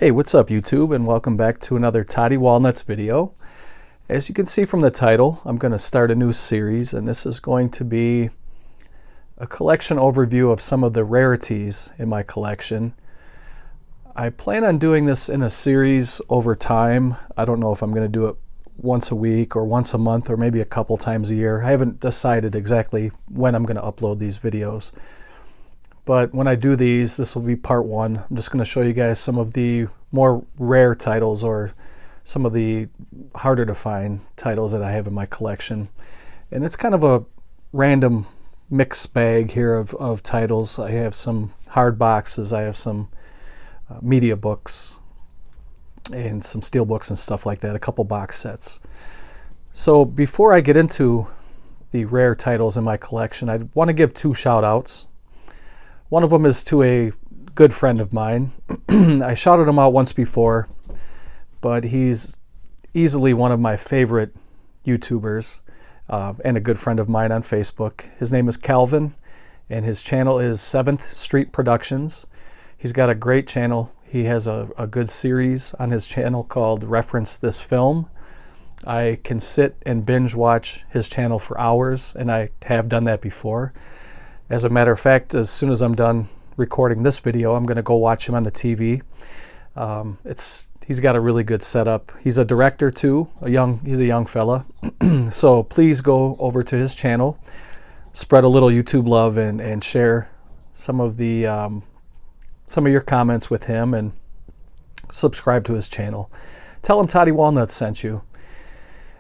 Hey, what's up YouTube, and welcome back to another Toddy Walnuts video. As you can see from the title, I'm going to start a new series, and this is going to be a collection overview of some of the rarities in my collection. I plan on doing this in a series over time. I don't know if I'm going to do it once a week or once a month or maybe a couple times a year. I haven't decided exactly when I'm going to upload these videos. But when I do these, this will be part one. I'm just going to show you guys some of the more rare titles or some of the harder to find titles that I have in my collection. And it's kind of a random mixed bag here of titles. I have some Hardboxes, I have some Mediabooks, and some Steelbooks and stuff like that, a couple box sets. So before I get into the rare titles in my collection, I want to give two shout outs. One of them is to a good friend of mine. I shouted him out once before, but he's easily one of my favorite YouTubers and a good friend of mine on Facebook. His name is Calvin, and his channel is 7th Street Productions. He's got a great channel. He has a good series on his channel called Reference This Film. I can sit and binge watch his channel for hours, and I have done that before. As a matter of fact, as soon as I'm done recording this video, I'm going to go watch him on the TV. He's got a really good setup. He's a director too. He's a young fella. So please go over to his channel, spread a little YouTube love, and share some of your comments with him, and subscribe to his channel. Tell him Toddy Walnuts sent you.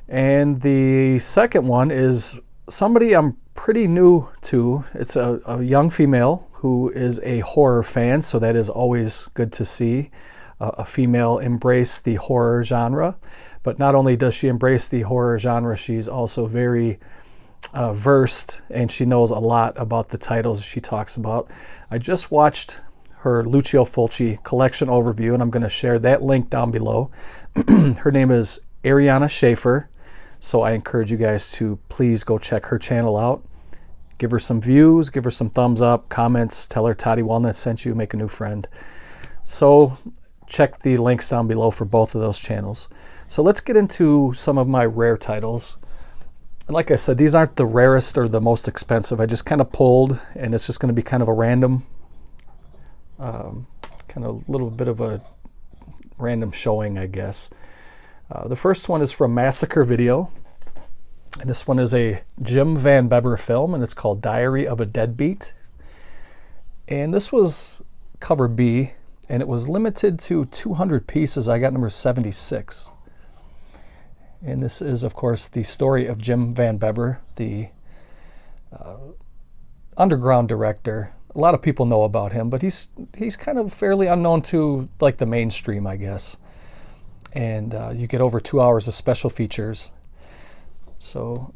And the second one is somebody I'm pretty new to. It's a young female who is a horror fan, so that is always good to see a female embrace the horror genre. But not only does she embrace the horror genre, she's also very versed, and she knows a lot about the titles she talks about. I just watched her Lucio Fulci collection overview, and I'm going to share that link down below. Her name is Ariana Schaefer. So I encourage you guys to please go check her channel out. Give her some views, give her some thumbs up, comments, tell her Toddy Walnuts sent you, make a new friend. So check the links down below for both of those channels. So let's get into some of my rare titles. And like I said, these aren't the rarest or the most expensive. I just kind of pulled, and it's just going to be kind of a random, kind of a little bit of a random showing, I guess. The first one is from Massacre Video, and this one is a Jim Van Bebber film, and it's called Diary of a Deadbeat. And this was cover B, and it was limited to 200 pieces. I got number 76. And this is, of course, the story of Jim Van Bebber, the underground director. A lot of people know about him, but he's kind of fairly unknown to like the mainstream, I guess. And you get over 2 hours of special features. So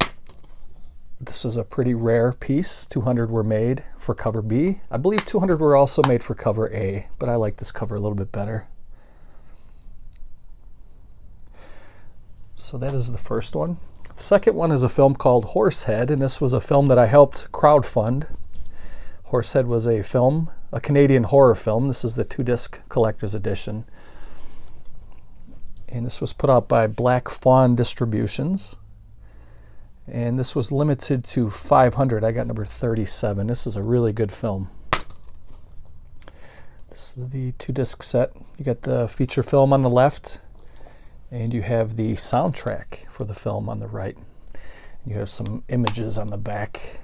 this was a pretty rare piece. 200 were made for cover B. I believe 200 were also made for cover A, but I like this cover a little bit better. So that is the first one. The second one is a film called Horsehead, and this was a film that I helped crowdfund. Horsehead was a film, a Canadian horror film. This is the 2-disc collector's edition. And this was put out by Black Fawn Distributions. And this was limited to 500. I got number 37. This is a really good film. This is the 2-disc set. You got the feature film on the left, and you have the soundtrack for the film on the right. You have some images on the back.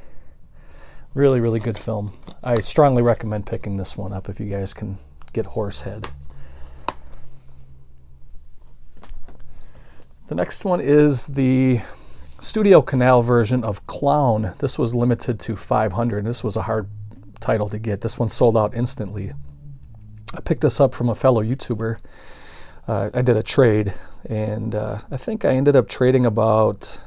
Really, really good film. I strongly recommend picking this one up if you guys can get Horsehead. The next one is the Studio Canal version of Clown. This was limited to 500. This was a hard title to get. This one sold out instantly. I picked this up from a fellow YouTuber. I did a trade, and I think I ended up trading about,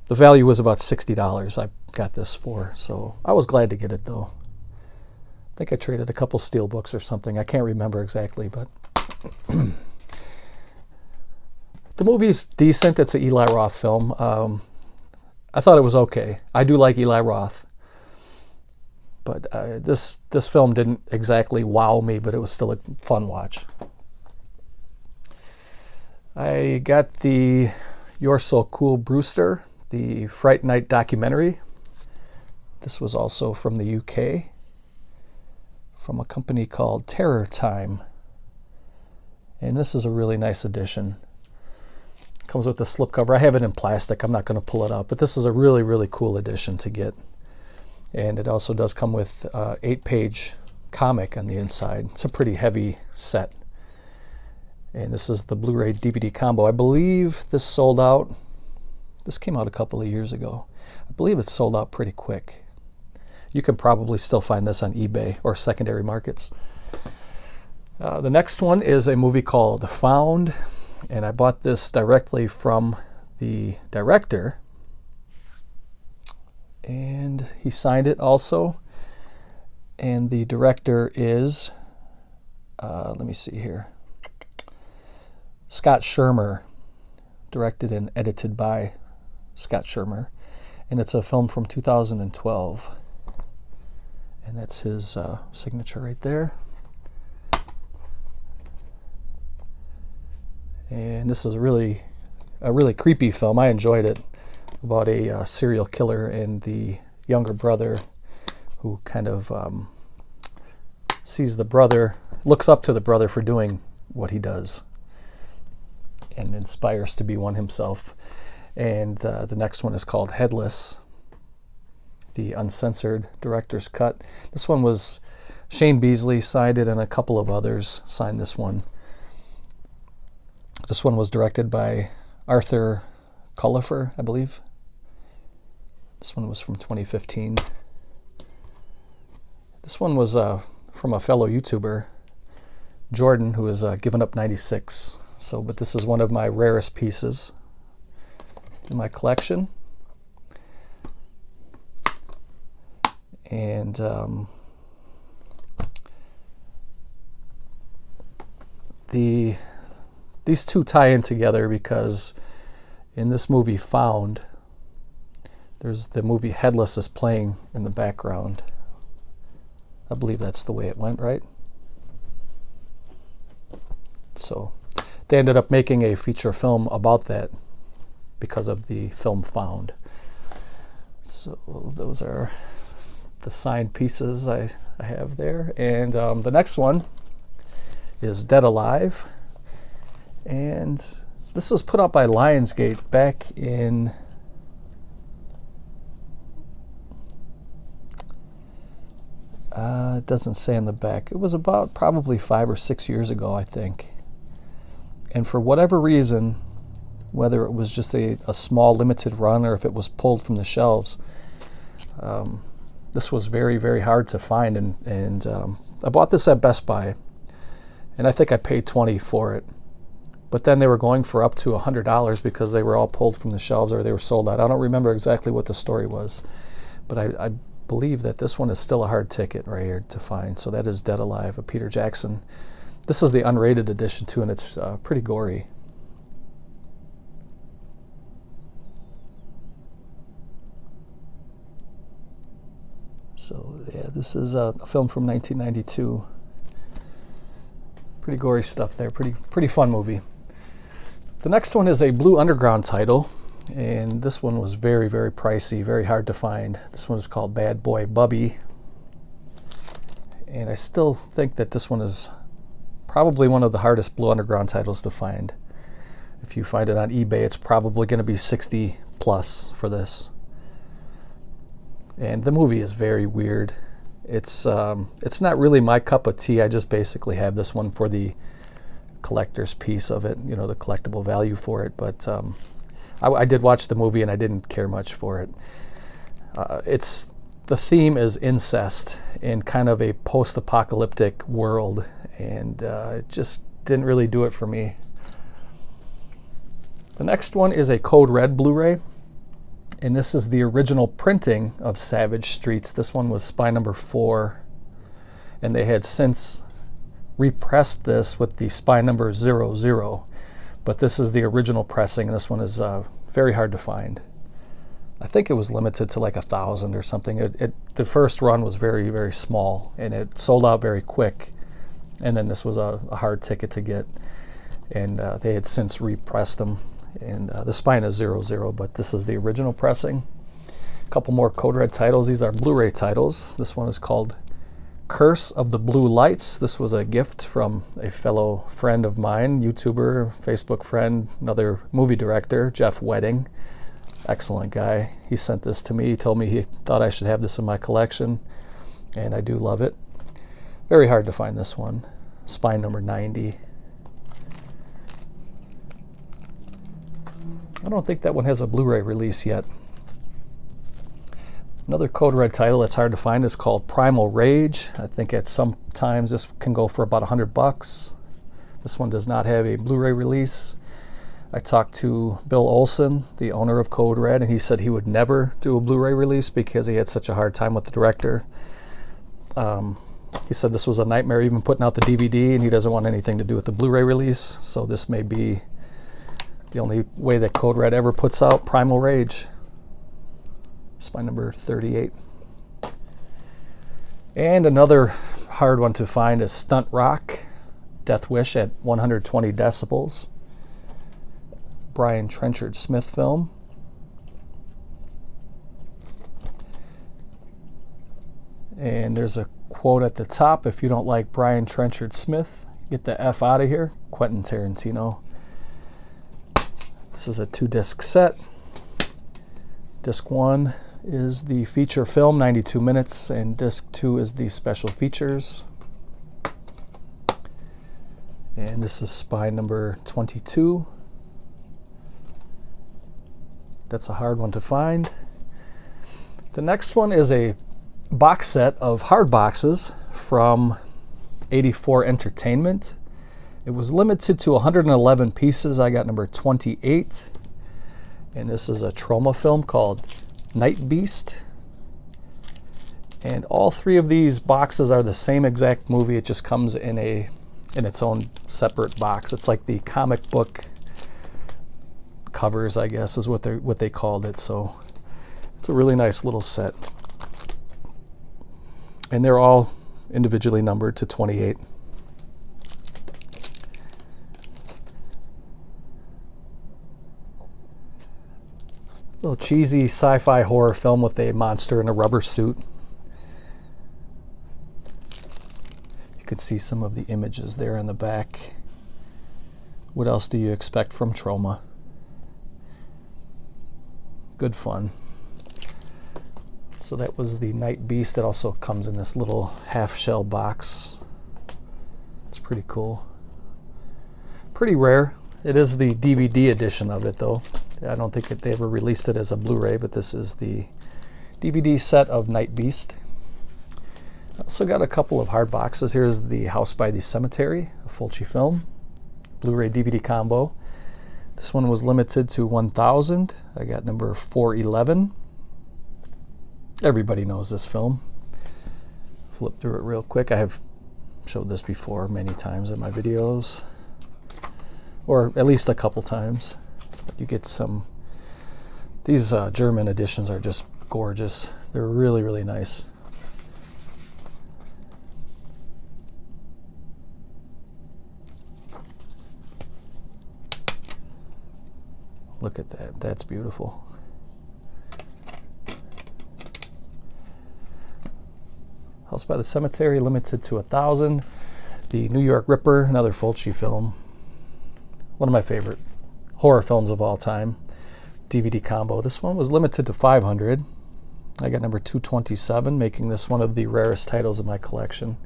the value was about $60 I got this for. So I was glad to get it though. I think I traded a couple Steelbooks or something. I can't remember exactly, but the movie's decent. It's an Eli Roth film. I thought it was okay. I do like Eli Roth. But this film didn't exactly wow me, but it was still a fun watch. I got the You're So Cool Brewster, the Fright Night documentary. This was also from the UK, from a company called Terror Time. And this is a really nice edition. Comes with the slipcover. I have it in plastic. I'm not going to pull it out, but this is a really, really cool edition to get. And it also does come with an 8-page comic on the inside. It's a pretty heavy set. And this is the Blu-ray DVD combo. I believe this sold out. This came out a couple of years ago. I believe it sold out pretty quick. You can probably still find this on eBay or secondary markets. The next one is a movie called Found, and I bought this directly from the director, and he signed it also. And the director is, let me see here, Scott Shermer, directed and edited by Scott Shermer, and it's a film from 2012, and that's his signature right there. And this is a really creepy film. I enjoyed it, about a serial killer and the younger brother who kind of sees the brother, looks up to the brother for doing what he does, and inspires to be one himself. And the next one is called Headless, the uncensored director's cut. This one was Shane Beasley signed it, and a couple of others signed this one. This one was directed by Arthur Cullifer, I believe. This one was from 2015. This one was from a fellow YouTuber, Jordan, who has given up 96. So, but this is one of my rarest pieces in my collection. And these two tie in together because in this movie Found, there's the movie Headless is playing in the background. I believe that's the way it went, right? So they ended up making a feature film about that because of the film Found. So those are the signed pieces I have there. And the next one is Dead Alive. And this was put out by Lionsgate back in it doesn't say on the back. It was about probably 5 or 6 years ago, I think. And for whatever reason, whether it was just a small limited run or if it was pulled from the shelves, this was very, very hard to find. And I bought this at Best Buy, and I think I paid $20 for it. But then they were going for up to $100 because they were all pulled from the shelves or they were sold out. I don't remember exactly what the story was, but I believe that this one is still a hard ticket right here to find. So that is Dead Alive, a Peter Jackson. This is the unrated edition too, and it's pretty gory. So yeah, this is a film from 1992. Pretty gory stuff there. Pretty fun movie. The next one is a Blue Underground title, and this one was very, very pricey, very hard to find. This one is called Bad Boy Bubby, and I still think that this one is probably one of the hardest Blue Underground titles to find. If you find it on eBay, it's probably going to be 60 plus for this. And the movie is very weird. It's not really my cup of tea. I just basically have this one for the collector's piece of it, you know, the collectible value for it. But I did watch the movie and I didn't care much for it. The theme is incest in kind of a post-apocalyptic world, and it just didn't really do it for me. The next one is a Code Red Blu-ray, and this is the original printing of Savage Streets. This one was spy number 4, and they had since repressed this with the spy number 00, but this is the original pressing, and this one is very hard to find. I think it was limited to like 1,000 or something. The first run was very, very small, and it sold out very quick, and then this was a hard ticket to get. and they had since repressed them. And the spine is 00, but this is the original pressing. A couple more Code Red titles. These are Blu-ray titles. This one is called Curse of the Blue Lights. This was a gift from a fellow friend of mine, YouTuber, Facebook friend, another movie director, Jeff Wedding. Excellent guy. He sent this to me. He told me he thought I should have this in my collection, and I do love it. Very hard to find this one. Spine number 90. I don't think that one has a Blu-ray release yet. Another Code Red title that's hard to find is called Primal Rage. I think at some times this can go for about $100. This one does not have a Blu-ray release. I talked to Bill Olson, the owner of Code Red, and he said he would never do a Blu-ray release because he had such a hard time with the director. He said this was a nightmare even putting out the DVD, and he doesn't want anything to do with the Blu-ray release. So this may be the only way that Code Red ever puts out Primal Rage. Spine number 38. And another hard one to find is Stunt Rock, Death Wish at 120 decibels. Brian Trenchard Smith film. And there's a quote at the top: if you don't like Brian Trenchard Smith, get the F out of here. Quentin Tarantino. This is a 2-disc set. Disc 1 is the feature film, 92 minutes, and disc 2 is the special features. And this is spine number 22. That's a hard one to find. The next one is a box set of Hardboxes from 84 Entertainment. It was limited to 111 pieces. I got number 28. And this is a Troma film called Night Beast. And all three of these boxes are the same exact movie. It just comes in its own separate box. It's like the comic book covers, I guess, is what they called it. So it's a really nice little set. And they're all individually numbered to 28. Little cheesy sci-fi horror film with a monster in a rubber suit. You could see some of the images there in the back. What else do you expect from Troma? Good fun. So that was the Night Beast. That also comes in this little half-shell box. It's pretty cool. Pretty rare. It is the DVD edition of it, though. I don't think that they ever released it as a Blu-ray, but this is the DVD set of Night Beast. I also got a couple of hard boxes. Here's the House by the Cemetery, a Fulci film, Blu-ray DVD combo. This one was limited to 1,000. I got number 411. Everybody knows this film. Flip through it real quick. I have showed this before many times in my videos, or at least a couple times. You get some, these German editions are just gorgeous. They're really, really nice. Look at that, that's beautiful. House by the Cemetery, limited to 1,000. The New York Ripper, another Fulci film. One of my favorite horror films of all time. DVD combo. This one was limited to 500. I got number 227, making this one of the rarest titles in my collection.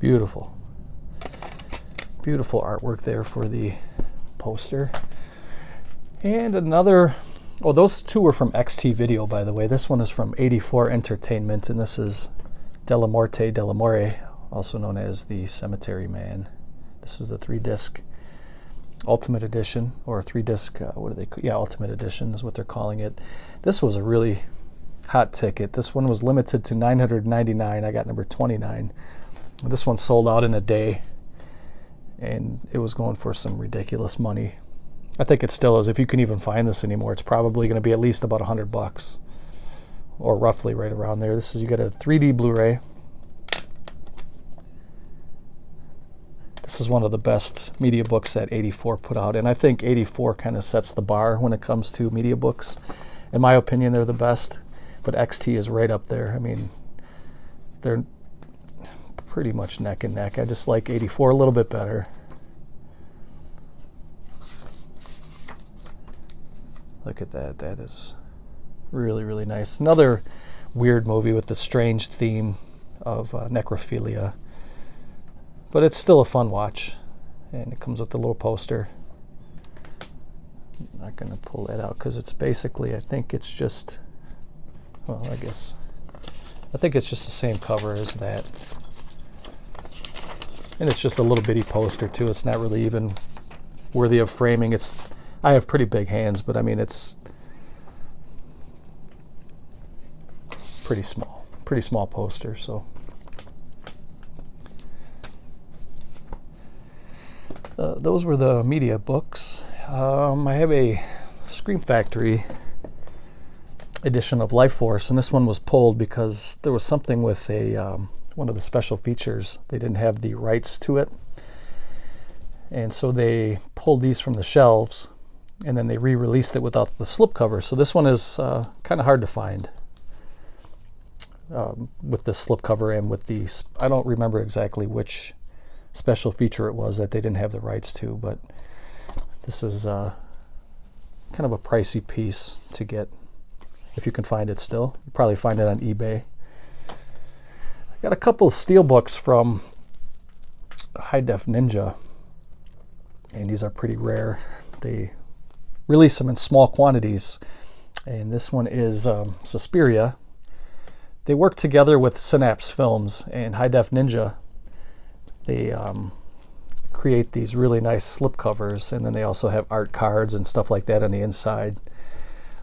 Beautiful. Beautiful artwork there for the poster. And another, oh, those two were from XT Video, by the way. This one is from 84 Entertainment, and this is Della Morte Della More, also known as the Cemetery Man. This is the 3-disc Ultimate Edition, or 3-disc, what do they call? Yeah, Ultimate Edition is what they're calling it. This was a really hot ticket. This one was limited to 999. I got number 29. This one sold out in a day, and it was going for some ridiculous money. I think it still is. If you can even find this anymore, it's probably going to be at least about $100, or roughly right around there. This is, you get a 3D Blu-ray. This is one of the best Mediabooks that 84 put out, and I think 84 kind of sets the bar when it comes to Mediabooks. In my opinion, they're the best, but XT is right up there. I mean, they're pretty much neck and neck. I just like 84 a little bit better. Look at that. That is really, really nice. Another weird movie with the strange theme of necrophilia. But it's still a fun watch. And it comes with a little poster. I'm not going to pull that out because it's basically, I think it's just, well, I think it's just the same cover as that. And it's just a little bitty poster too. It's not really even worthy of framing. I have pretty big hands, but I mean, it's pretty small poster, so. Those were the Mediabooks. I have a Scream Factory edition of Life Force, and this one was pulled because there was something with one of the special features. They didn't have the rights to it, and so they pulled these from the shelves, and then they re-released it without the slipcover. So this one is kind of hard to find with the slipcover and with the, I don't remember exactly which special feature it was that they didn't have the rights to, but this is kind of a pricey piece to get if you can find it still. You probably find it on eBay. I got a couple of Steelbooks from High Def Ninja, and these are pretty rare. They release them in small quantities, and this one is Suspiria. They work together with Synapse Films and High Def Ninja. They create these really nice slipcovers, and then they also have art cards and stuff like that on the inside.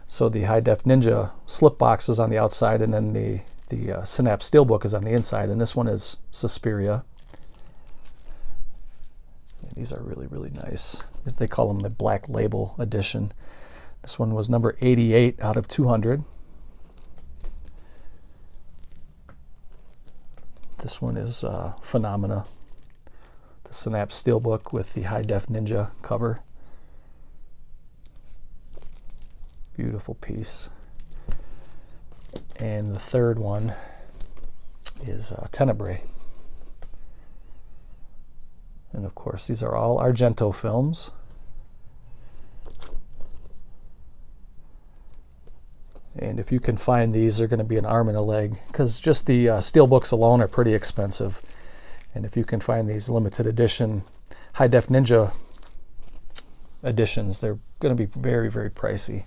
So the High Def Ninja slip box is on the outside, and then the Synapse Steelbook is on the inside, and this one is Suspiria. And these are really, really nice. They call them the Black Label edition. This one was number 88 out of 200. This one is Phenomena, the Synapse Steelbook with the High Def Ninja cover. Beautiful piece. And the third one is Tenebrae. And of course, these are all Argento films. And if you can find these, they're going to be an arm and a leg, because just the Steelbooks alone are pretty expensive. And if you can find these limited edition High Def Ninja editions, they're going to be very, very pricey.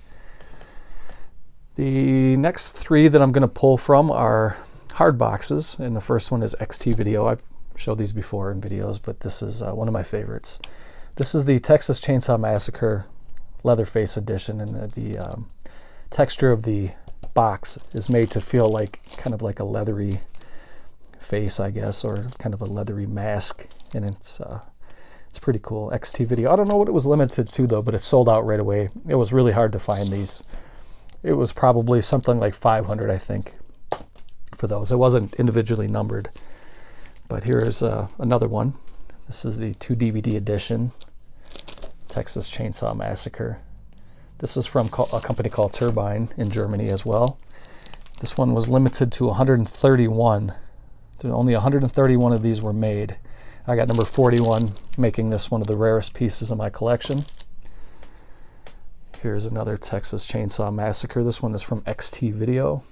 The next three that I'm going to pull from are Hardboxes, and the first one is XT Video. I've showed these before in videos, but this is one of my favorites. This is the Texas Chainsaw Massacre Leatherface edition, and the texture of the box is made to feel like kind of like a leathery face, I guess, or kind of a leathery mask, and it's pretty cool. XT Video. I don't know what it was limited to though, but it sold out right away. It was really hard to find these. It was probably something like 500, I think, for those. It wasn't individually numbered. But here's another one. This is the 2 DVD edition, Texas Chainsaw Massacre. This is from a company called Turbine in Germany as well. This one was limited to 131. Only 131 of these were made. I got number 41, making this one of the rarest pieces in my collection. Here's another Texas Chainsaw Massacre. This one is from XT Video.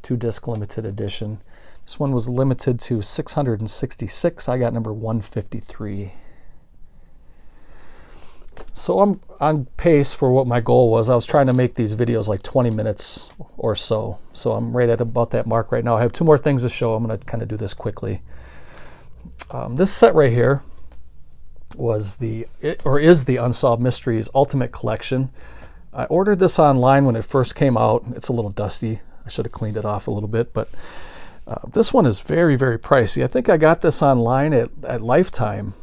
2-disc limited edition. This one was limited to 666. I got number 153. So I'm on pace for what my goal was. I was trying to make these videos like 20 minutes or so. So I'm right at about that mark right now. I have 2 more things to show. I'm going to kind of do this quickly. This set right here is the Unsolved Mysteries Ultimate Collection. I ordered this online when it first came out. It's a little dusty. I should have cleaned it off a little bit, but this one is very, very pricey. I think I got this online at Lifetime.com,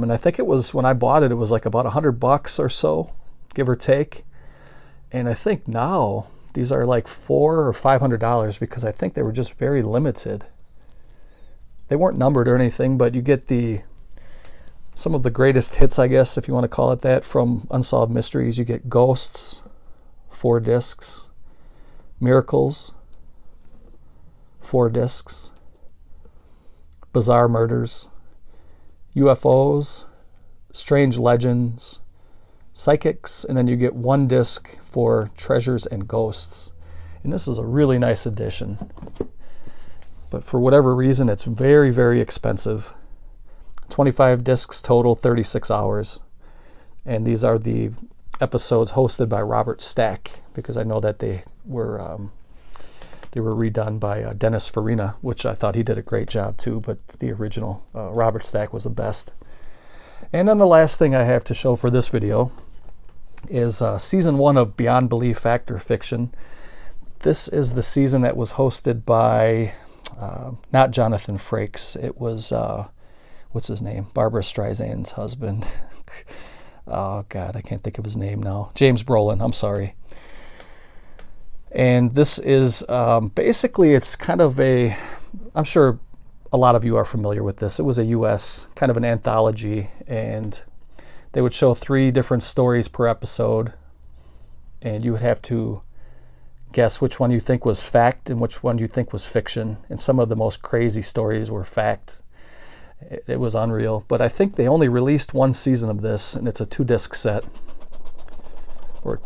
and I think it was, when I bought it, it was like about $100 or so, give or take. And I think now these are like $400 or $500 because I think they were just very limited. They weren't numbered or anything, but you get some of the greatest hits, I guess, if you want to call it that, from Unsolved Mysteries. You get Ghosts, 4 discs, Miracles, 4 discs, Bizarre Murders, UFOs, Strange Legends, Psychics, and then you get 1 disc for Treasures and Ghosts. And this is a really nice edition. But for whatever reason, it's very, very expensive. 25 discs total, 36 hours. And these are the episodes hosted by Robert Stack, because I know that they were redone by Dennis Farina, which I thought he did a great job too, but the original Robert Stack was the best. And then the last thing I have to show for this video is season 1 of Beyond Belief Fact or Fiction. This is the season that was hosted by not Jonathan Frakes. It was what's his name? Barbara Streisand's husband. Oh God, I can't think of his name now. James Brolin, I'm sorry. And this is basically, it's kind of I'm sure a lot of you are familiar with this. It was a US kind of an anthology, and they would show 3 different stories per episode, and you would have to guess which one you think was fact and which one you think was fiction. And some of the most crazy stories were fact. It was unreal. But I think they only released 1 season of this, and it's a 2-disc set. Or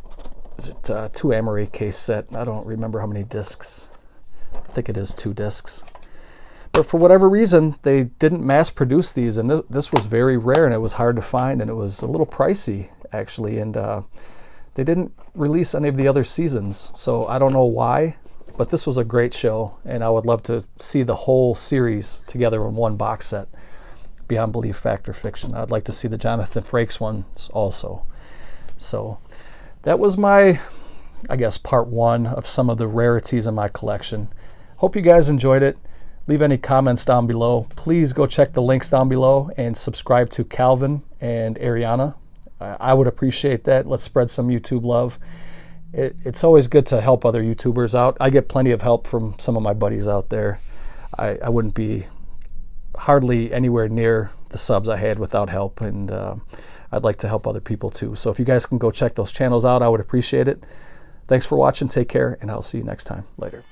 is it a 2 Amory case set? I don't remember how many discs. I think it is 2 discs. But for whatever reason, they didn't mass produce these, and this was very rare, and it was hard to find, and it was a little pricey, actually. And they didn't release any of the other seasons, so I don't know why, but this was a great show, and I would love to see the whole series together in 1 box set, Beyond Belief Fact or Fiction. I'd like to see the Jonathan Frakes ones also. So that was my, I guess, part 1 of some of the rarities in my collection. Hope you guys enjoyed it. Leave any comments down below. Please go check the links down below and subscribe to Calvin and Ariana. I would appreciate that. Let's spread some YouTube love. It's always good to help other YouTubers out. I get plenty of help from some of my buddies out there. I wouldn't be hardly anywhere near the subs I had without help, and I'd like to help other people too. So if you guys can go check those channels out, I would appreciate it. Thanks for watching. Take care, and I'll see you next time. Later.